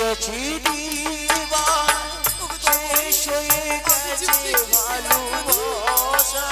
গেছি দিওয়ানা শেষ হয়ে গেছে ভালোবাসা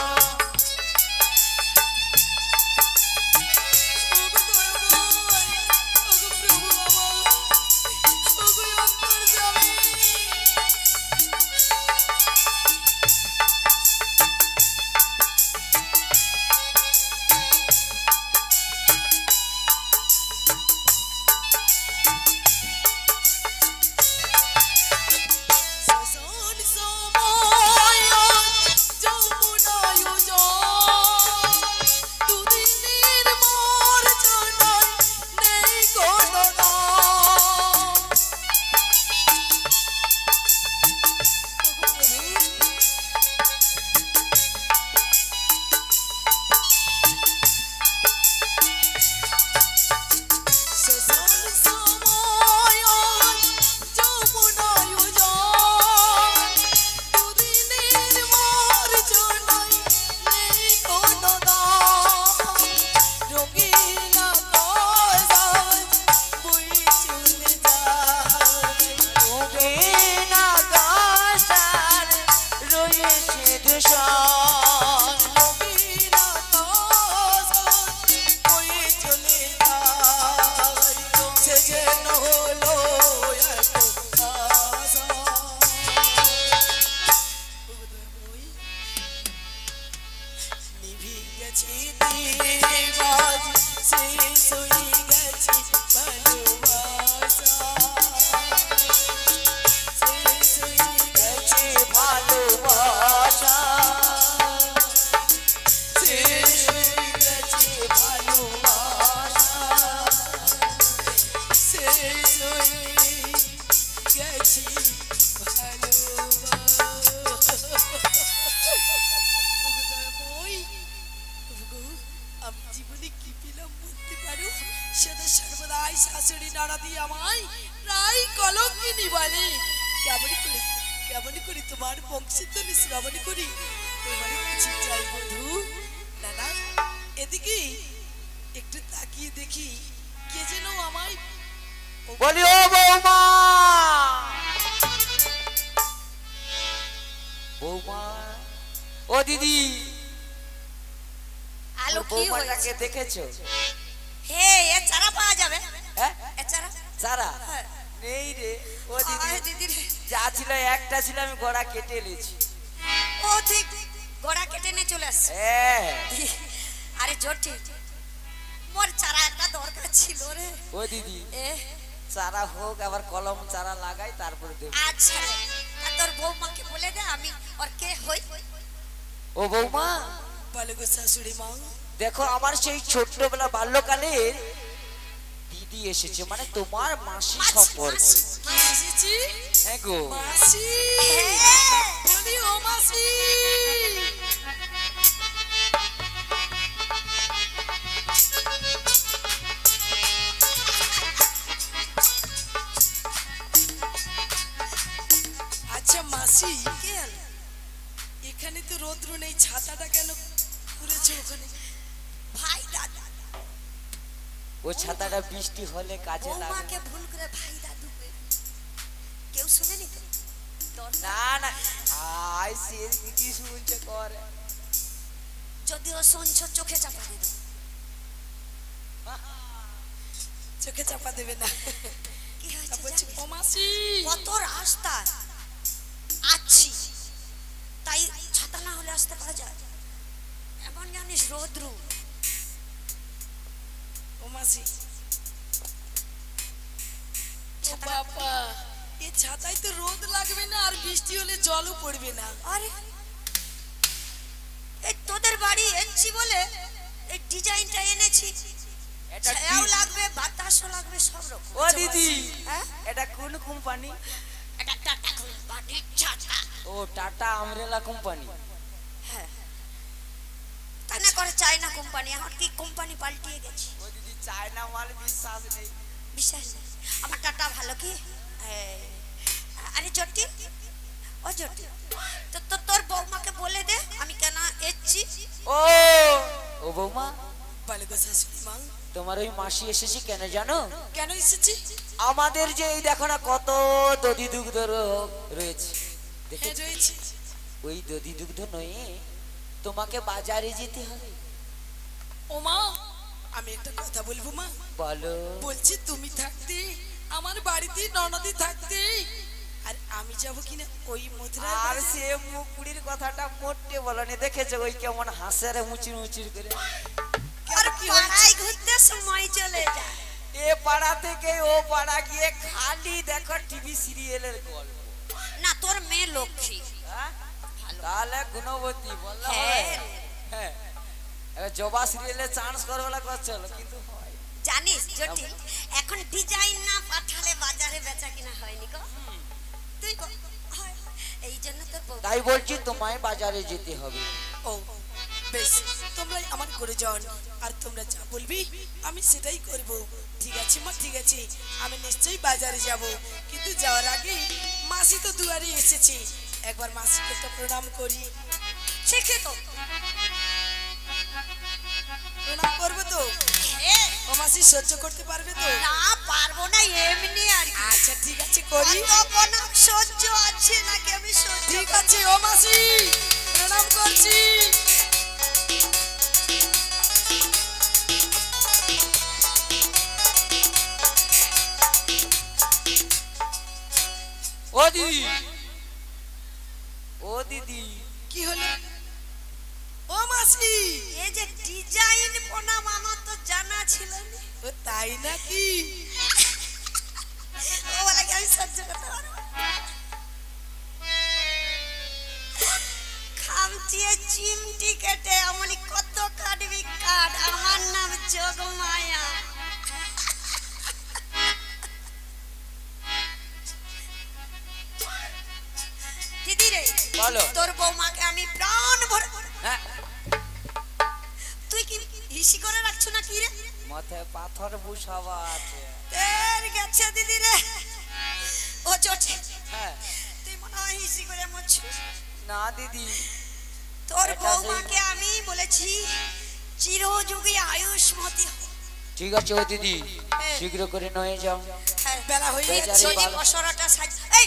দেখেছো হে এ চারা পাওয়া যাবে হ্যাঁ এ চারা চারা নেই রে ও দিদি যা ছিল একটা ছিল আমি গোড়া কেটে নিয়েছি ও ঠিক গোড়া কেটে নিয়ে চলে আসছে হ্যাঁ আরে জোটি মোর চারা একটা দরকার ছিল রে ও দিদি চারা হোক আবার কলম চারা লাগাই তারপরে দেব আচ্ছা আর তোর বৌমাকে বলে দে আমি আর কে হই ও বৌমা বলে গো শাশুড়ি মা দেখো আমার সেই ছোটবেলা বাল্যকালে দিদি এসেছে মানে তোমার মাসি সম্পর্কে এসেছি হ্যাঁ গো মাসি বলি ও মাসি আচ্ছা মাসি এখানে তো রোদ্র নেই ছাতাটা কেন পুরেছে ওখানে ভাই দাদা ও ছাতাটা বৃষ্টি হলে কাজে লাগে বৌমাকে ভুল করে ভাই দাদু কেউ শুনেনি তো না না আই সে কি শুনছে করে যদিও শুনছো চোখে চাপা দেবে চোখে চাপা দেবে না কি হয়েছে ও মাসি কত রাস্তা আছি তাই ছাতা না হলে আসতে পারা যায় এমন জানিস রোদ্রু ও মাসি বাবা এই ছাতায় তো রোদ লাগবে না আর বৃষ্টি হলে জলও পড়বে না আরে এই তোদের বাড়ি এনেছি বলে এই ডিজাইনটা এনেছি ছায়াও লাগবে বাতাসও লাগবে সব রকম ও দিদি এটা কোন কোম্পানি এটা টাটা কোম্পানি ছাতা ও টাটা আমরেলা কোম্পানি হ্যাঁ তানা করে চায়না কোম্পানি এখন কি কোম্পানি পাল্টিয়ে গেছে ও দিদি চায়না মাল বিশ্বাস নেই বিশ্বাস নেই আমার টাটা ভালো কি আরে জটি ও জটি তো তোর বৌমাকে বলে দে আমি কেন এসেছি ও ও বৌমা বলে গো শাশুড়ি মা। তোমার ওই মাসি এসেছি কেন জানো? কেন এসেছি? আমাদের যে এই দেখো না কত দধি দুগ্ধ রয়েছে, হ্যাঁ দেখেছো? রয়েছে। ওই দধি দুগ্ধ নয়, তোমাকে বাজারে যেতে হবে। ও মা, আমি একটা কথা বলবো মা? বলো। বলছি তুমি থাকতে আমার বাড়িতে ননদি থাকতে আর আমি যাব কিনা ওই মথুরা। আর সে মুকুড়ির কথাটা মোটে বলনি, দেখেছো ওই কেমন হাসে রে মুচির মুচির করে। আর পাড়ায় ঘুরতে সময় চলে যায়। এ পাড়া থেকে ও পাড়া গিয়ে খালি দেখো টিভি সিরিয়ালের গল্প। না তোর মেয়ে লক্ষ্মী। হ্যাঁ? ভালো। তাহলে গুণবতী বললে হবে? হ্যাঁ। হ্যাঁ, এবার জবা সিরিয়ালে চান্স করবেলা করছিল কিন্তু হয়। জানিস জটিল, এখন ডিজাইন না পাঠালে বাজারে বেচা কিনা হয়নি গো। তুই হয়, এই জন্য তোর বউ। তাই বলছি তোমায় বাজারে যেতে হবে। ও বেশ, তোমরাই আমার করে যাও আর তোমরা যা বলবি আমি সেটাই করব। ঠিক আছে মা, ঠিক আছে, আমি নিশ্চয়ই বাজারে যাব, কিন্তু যাওয়ার আগে মাসি তো দুয়ারে এসেছে, একবার মাসিকে তো প্রণাম করি। শিখে তো প্রণাম করবো তো? হ্যাঁ। ও মাসি সহ্য করতে পারবে তো? না পারবো না, এমনি আর কি। আচ্ছা ঠিক আছে করি। কত সহ্য আছে নাকি আমি সহ্য? ঠিক আছে ও মাসি, প্রণাম করছি। ও দিদি, ও দিদি, কি হলো? ও মাসি, এই যে ডিজাইন প্রণাম আমার তো জানা ছিল না। ও তাই নাকি? ও বলে কি আমি সহ্য করতে পারবো? খামচিয়ে চিমটি কেটে আমলি কত কাটবি কাট, আমার নাম যোগমায়া। দিদি রে, বলো। তোর বৌমাকে আমি প্রাণ ভরে। হ্যাঁ, তুই কি হিসি করে রাখছো না কি রে? মাথায় পাথর বসাবা আছে। তের গেছে দিদি রে। ও জটে, হ্যাঁ, তুই মনে হয় হিসি করে মরছিস। না দিদি, তোর এটা বৌমাকে আমি বলেছি চিরযুগী আয়ুষ্মতি হও। ঠিক আছে ও দিদি, হ্যাঁ। শীঘ্র করে নয়ে যাও। হ্যাঁ, বেলা হয়ে বেচারি যাচ্ছে। যদি ভালো। বসরাটা সাজ, এই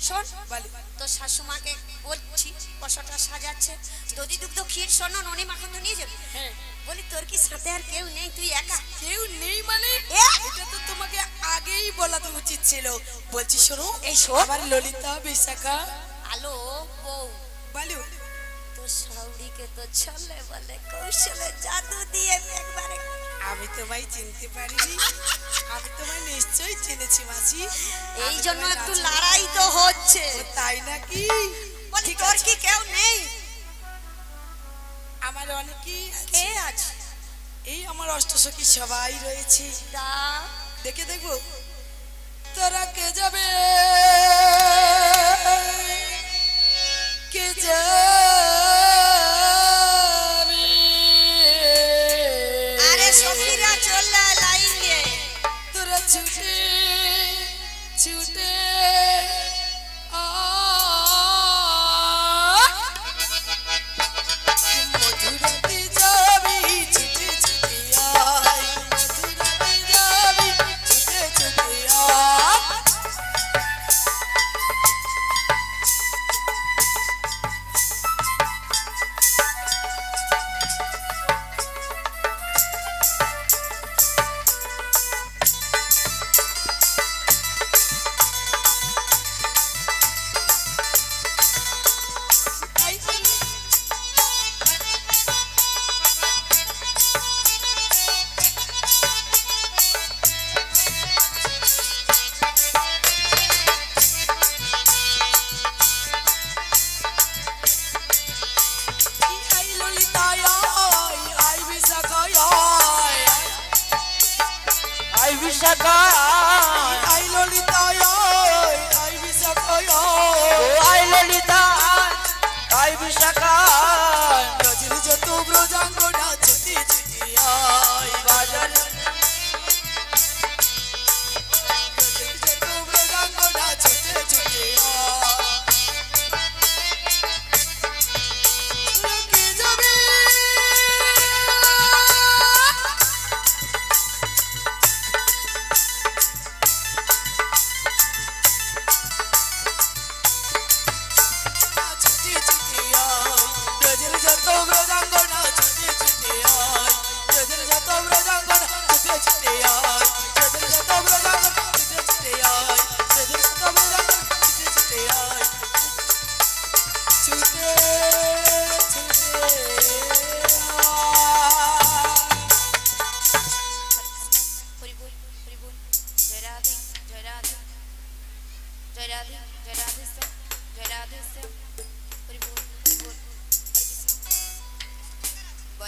শোন, বলি। তোর শাশুমাকে বলছি বসরাটা সাজাচ্ছে, দধি দুগ্ধ ক্ষীর স্বর্ণ ননি মাখন তো নিয়ে যাবে। হ্যাঁ, বলি তোর কি সাথে আর কেউ নেই, তুই একা? কেউ নেই মানে? এ? এটা তো তোমাকে আগেই বলা তো উচিত ছিল। বলছি শোনো, এই শোন। আমার ললিতা বিশাখা। আলো বউ, বলো। তোর শাউরিকে তো ছলে বলে কৌশলে জাদু দিয়ে একবারে। আমি তোমায় চিনতে পারিনি, আমি তোমায় নিশ্চয়ই চিনেছি মাসি। এই আমি জন্য তোমায় একটু না চিনি- লড়াই তো হচ্ছে। ও তাই নাকি? বলি ঠিক তোর আছে। কি কেউ নেই? আমার অনেকেই কে আছে। আছে? এই আমার অষ্টসখী সবাই রয়েছে। তা দেখে দেখবো তোরা কে যাবে, কে যাবে। আরে সখীরা চললা লাইন দিয়ে। তোরা ছুটে ছুটে মধুরাতে যাবি, ছুটে ছুটে আয়, মধুরাতে যাবি, ছুটে ছুটে আয়। আই ললিতা আয়, আই বিশাখা আয়, আই বিশাখা, আই ললিতা আয়, আই বিশাখা ও আয়। আই ললিতা, আই বিশাখা, ব্রজের যত ব্রজাঙ্গনা ছুটে ছুটে আয়, বাজারে ব্রজের যত ব্রজাঙ্গনা ছুটে ছুটে আয়। তোরা কে যাবে,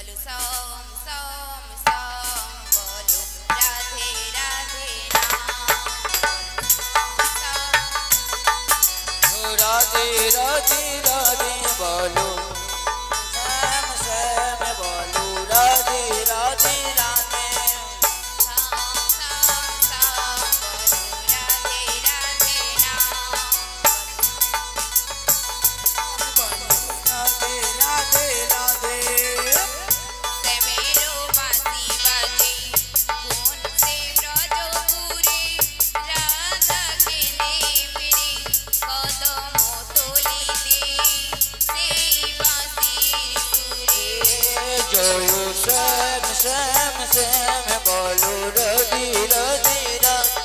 বলো সম সম সম বলো রাধে রাধে রাধে রাধে রাধে বলো শ্যাম শ্যাম বলো রাধে রাধে রাধে রাধে রাধে রাধে জয় শ্যাম শ্যাম শ্যাম বলো রাধে রাধে রাধে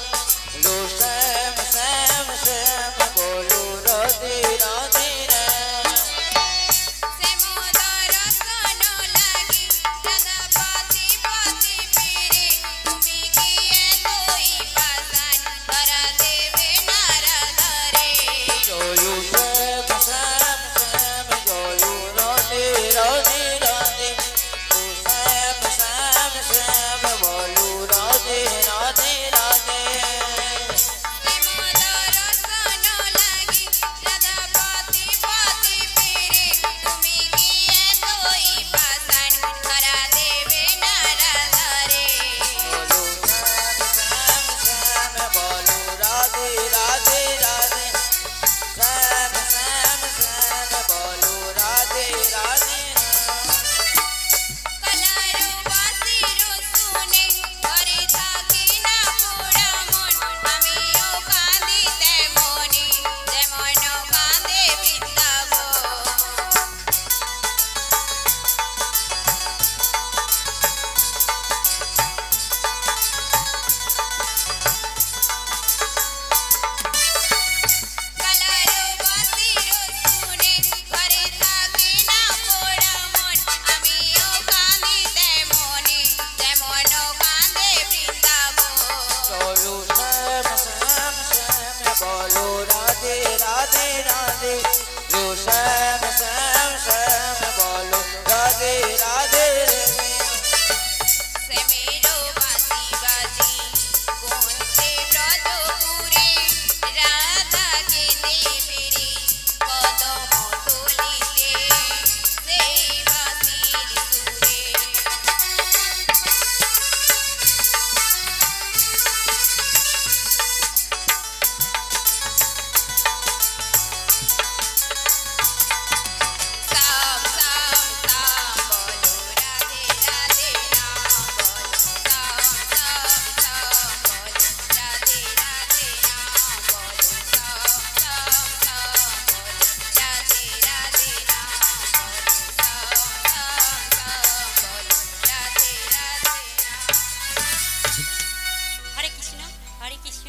লো শ্যাম শ্যাম শ্যাম বলো রাধে রাধে রাধে জয় শ্যাম শ্যাম শ্যাম জয় রাধে রাধে রাধে লো শ্যাম শ্যাম শ্যাম বলো রাধে রাধে রাধে বলো শ্যাম শ্যাম শ্যাম বলো রাধে রাধে রাধে শ্যাম শ্যাম শ্যাম বলো রাধে রাধে চলো শ্যাম শ্যাম শ্যাম বলো রাধে রাধে রাধে লো শ্যাম শ্যাম শ্যাম বলো রাধে রাধে হরে কৃষ্ণ হরে কৃষ্ণ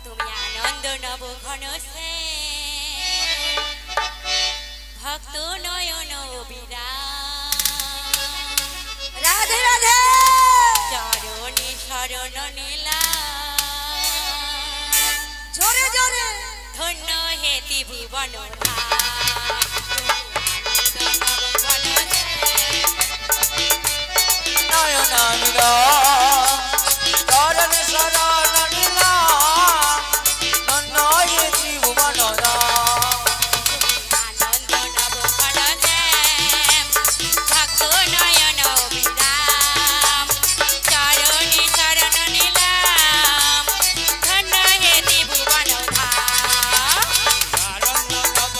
তুমি আনন্দ নব ঘন সে ভক্ত নয়ন রাধে রাধে চরণে শরণ নীলা জোরে জোরে ধন্য হে ত্রিভুবন নয়নামিরা চরণ শরণ নীলা নয় ত্রিভুবন আনন্দ নব ঘন ভক্ত নয়ন বিরাম চরণে শরণ নীলাম ধন্য হে ত্রিভুবন আনন্দ নব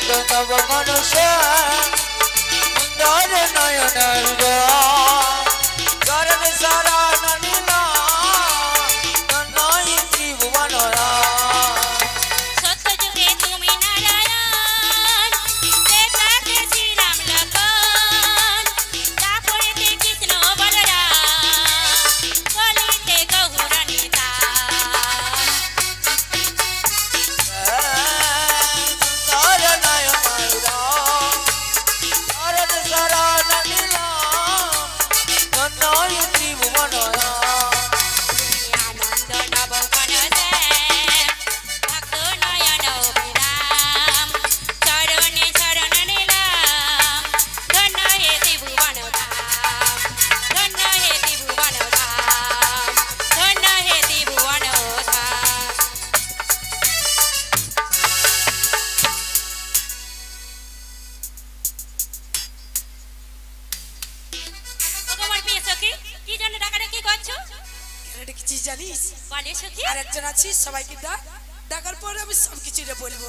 তব মনুষ্য সুন্দর নয়নের চরণ শরণ নিলাম নয় ত্রিভুবনরা সত্যযুগে তুমি নারায়ণ, ত্রেতাতে শ্রীরাম লক্ষণ, দ্বাপরেতে কৃষ্ণ বলরাম, কলিতে গৌর নিতাই। সুন্দর নয়নের চরণ শরণ নিলাম নয় ত্রিভুবনরা আনন্দ নব গণদেব, ভক্ত নয়ন অভিরাম, চরণে শরণ নিলাম, ধন্য হে ত্রিভুবন ধাম, ধন্য হে ত্রিভুবন ধাম, ধন্য হে ত্রিভুবন ধাম। ওগো আমার প্রিয় সখী, কি জন্য ডাকাডাকি করছো? কেন ডেকেছিস জানিস? বলে সখী। আর একজন আছিস, সবাইকে ডাক, ডাকার পরে আমি সব কিছুটা বলবো।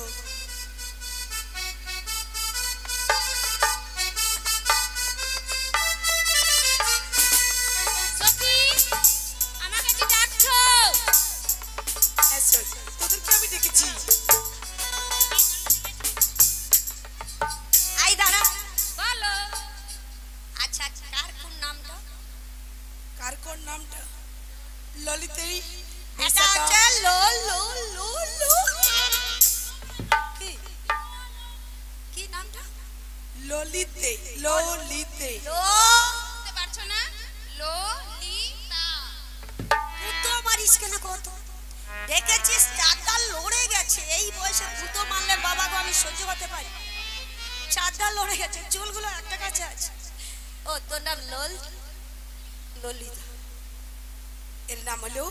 সখী, আমাকে কি ডাকছো? হ্যাঁ শোন, তোদেরকে আমি ডেকেছি। আই দাঁড়া, বলো। আচ্ছা, কার কোন নামটা? কার কোন নামটা? ললিতেই এটা হচ্ছে লো লো লো লো। কি কি নামটা? ললিতে, ললিতে। লো বুঝতে পারছো না? ললিতা। ভূত মারিস কেন কত? দেখেছিস চারটা লড়ে গেছে। এই বয়সে ভূত মারলে বাবা গো আমি সহ্য করতে পারি। চারটা লড়ে গেছে, চুলগুলো একটা কাছে আছে। ও তোর নাম ললিতা। এর নাম হলো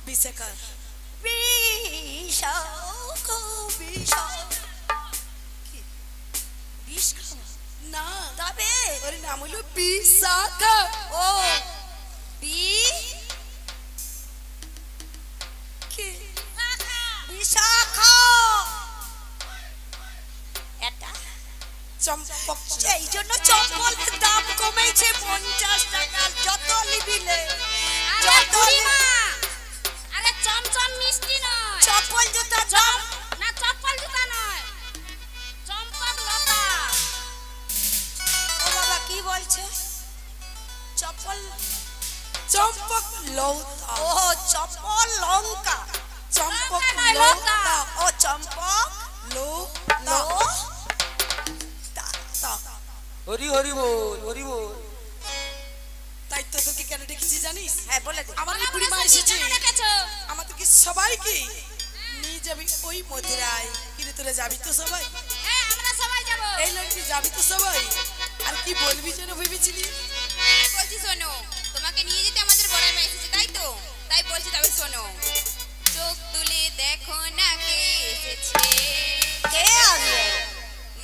বিশাখা। বিশাখা, বিশাখা। কি? বিষ খাওয়া? না, তবে ওর নাম হলো বিশাখা। ও বি কি? বিশাখা। এটা চম্পক। এই জন্য চপ্পলের দাম কমেছে 50 টাকা। যত লিবিলে যত আরে চমচম মিষ্টি নয়, চপ্পল জুতা দাম না চপ্পল জুতা নয়, চম্পক লতা। ও বাবা কি বলছে? চপ্পল চম্পক লতা। ও চপ্পল লঙ্কা। চম্পক লঙ্কা নয়, লতা। ও চম্পক লতা। হরি হরি বল হরি বল তাই তোদেরকে কেন ডেকেছি জানিস? হ্যাঁ বলে দে। আমার এই বুড়ি মা এসেছে, দেখেছো? আমাদেরকে সবাইকে নিয়ে যাবি ওই মদিরায়। কিরে তোরা যাবি তো সবাই? হ্যাঁ আমরা সবাই যাব। এই লড়কি যাবি তো সবাই? আর কি বলবি যেন ভেবেছিলি? বলছি শোনো, তোমাকে নিয়ে যেতে আমাদের বড়াই মা এসেছে, তাই তো? তাই বলছি, তবে শোনো। চোখ তুলে দেখো না কে এসেছে, কে আসবে?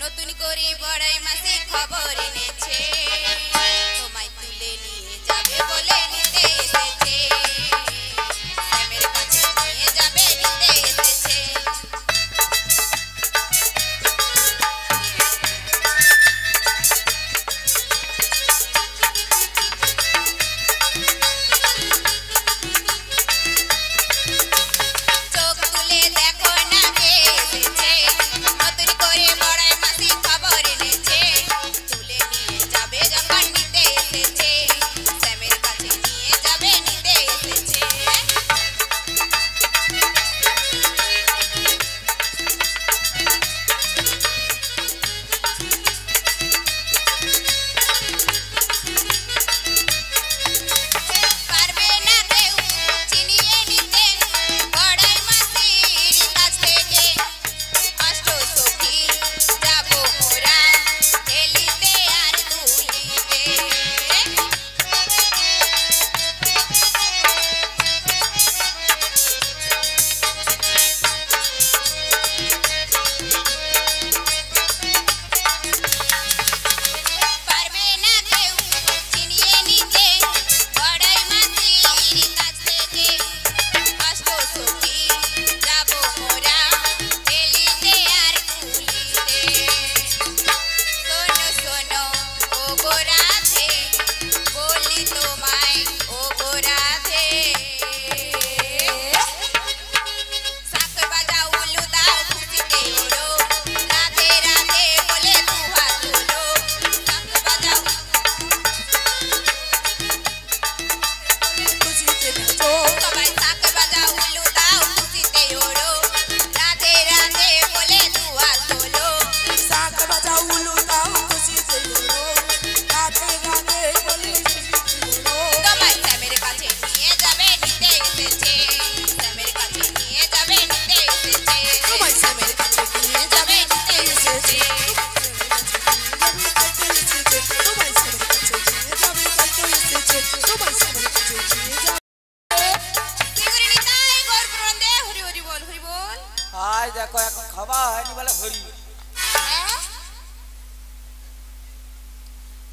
নতুন করে বড়াই মাসে খবর এনেছে, তোমায় তুলে নিয়ে যাবে বলে নিতে এসেছে, শ্যামের কাছে নিয়ে যাবে নিতে এসেছে। চোখ তুলে দেখো না কে এসেছে, নতুন করে বড়াই মাসি খবর এনেছে, তুলে নিয়ে যাবে যখন আজ দেখো এখন খাবার হয়নি বলে হরি।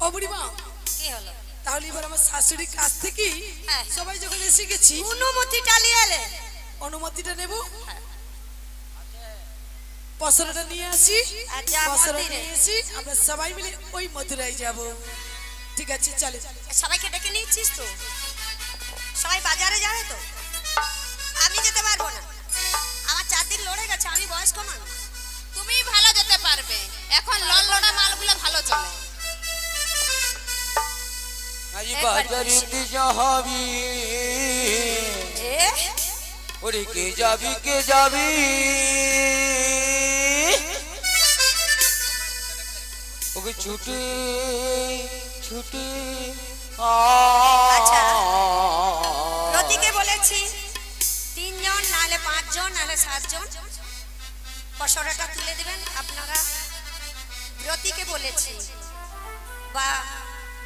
ও বুড়িমা, কি হলো? তাহলে এবার আমার শাশুড়ির কাছ থেকে হ্যাঁ। সবাই যখন এসে গেছি অনুমতিটা নিয়ে এলে? অনুমতিটা নেব, পসরাটা নিয়ে আসি, আচ্ছা, পসরা মন্দিরে। নিয়ে আসি, আমরা সবাই মিলে ওই মথুরায় যাব। ঠিক আছে চলে। সবাইকে ডেকে নিচ্ছিস তো? সবাই বাজারে যাবে তো? আমি যেতে পারবো না, আমার 4 দিন লড়ে গেছে, আমি বয়স্ক মানুষ। তুমি ভালো যেতে পারবে, এখন লড়লড়া মালগুলো ভালো চলে। আজ বাজারিতে যাবি, এ ওরে কে যাবি কে যাবি, ওকে ছুটে ছুটে আচ্ছা, প্রতীকে বলেছি 3 জন, নাহলে 5 জন, নাহলে 7 জন পসরাটা তুলে দেবেন আপনারা। প্রতীকে বলেছি, বা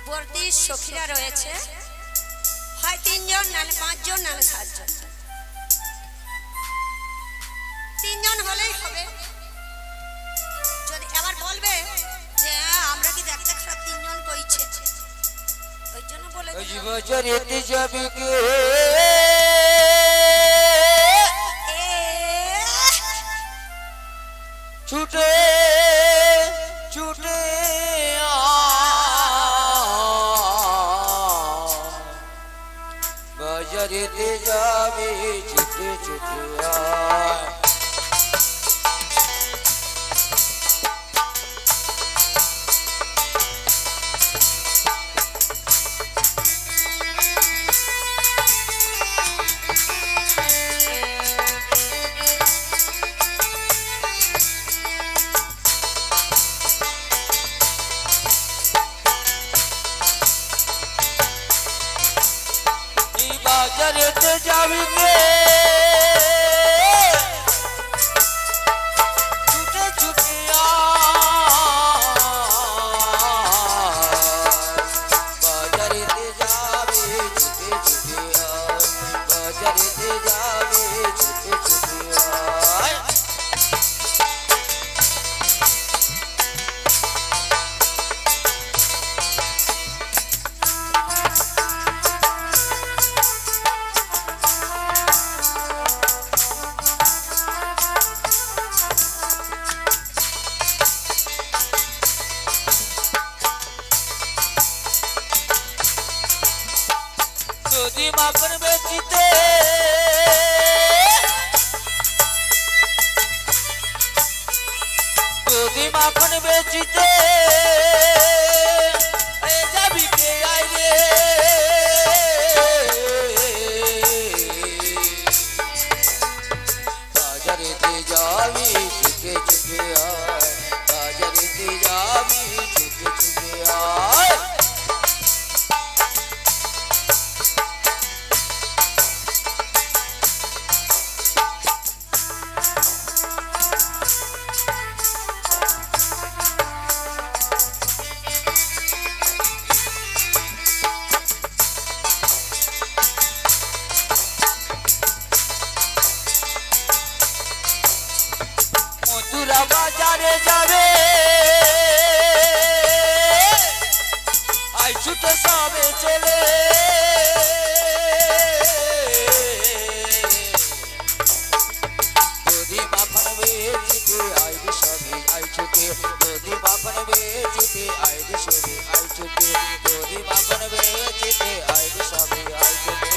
বর্দির সখীরা রয়েছে, হয় 3 জন, নাহলে 5 জন, নাহলে 7 জন। 3 জন হলেই হবে। যদি আবার বলবে যে আমরা কি দেখতে 3 জন কইছে, ওই জন্য বলে আজ দিলাম। বাজারিতে যাবি কে, এ ছুটে ছুটে বাজারেতে যাবে ছুটে ছুটে আয়। বাজারেতে যাবি কে, ছুটে ছুটে বাজারেতে যাবে ছুটে ছুটে বাজারেতে যাবে ছুটে ছুটে আয়। যদি মাখন বেচিতে, যদি মাখন বেচিতে এ যাবি কে আয় রে, বাজারেতে যাবি ছুটে ছুটে আয়, বাজারেতে যাবি ছুটে ছুটে আয়। মথুরা বাজারে যাবে, আই ছুটে সবে চলে, যদি মাখন বেচিতে আইবি সবে আই ছুটে, যদি মাখন বেচিতে আইবি সবে আই ছুটে, যদি মাখন বেচিতে আইবি সবে আই ছুটে।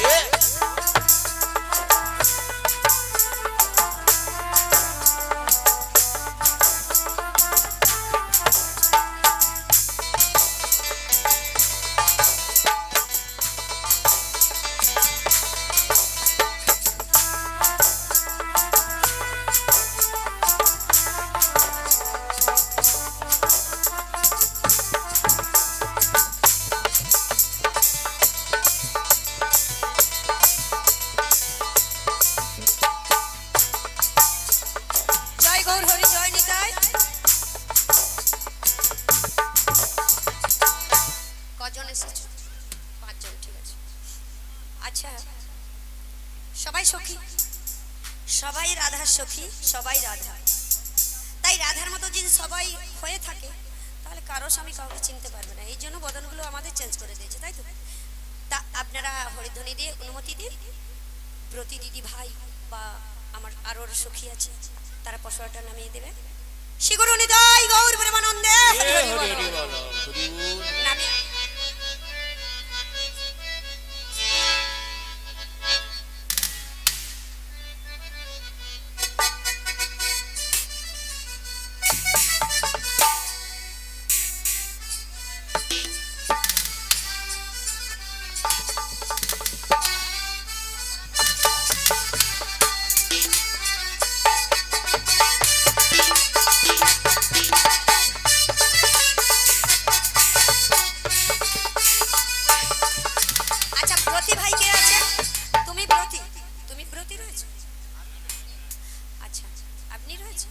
জয় গৌর হরি, জয় নিতাই। কজন এসেছো? 5 জন, ঠিক আছে। আচ্ছা, সবাই সখী, সবাই রাধা রাধার সখী সবাই রাধা, তাই রাধার মতো যদি সবাই হয়ে থাকে তাহলে কারো স্বামী কাউকে চিনতে পারবে না। এই জন্য বদনগুলো আমাদের চেঞ্জ করে দিয়েছে, তাই তো? তা আপনারা হরিধ্বনি দিয়ে অনুমতি দিন, ব্রতী দিদি ভাই বা আমার আরো সখী আছে তারা পশোয়াটা নামিয়ে দেবে। শিগুরু নিতাই গৌর প্রেমানন্দে হরি হরি বলো। নামিয়ে রয়েছে। আচ্ছা আপনি রয়েছে।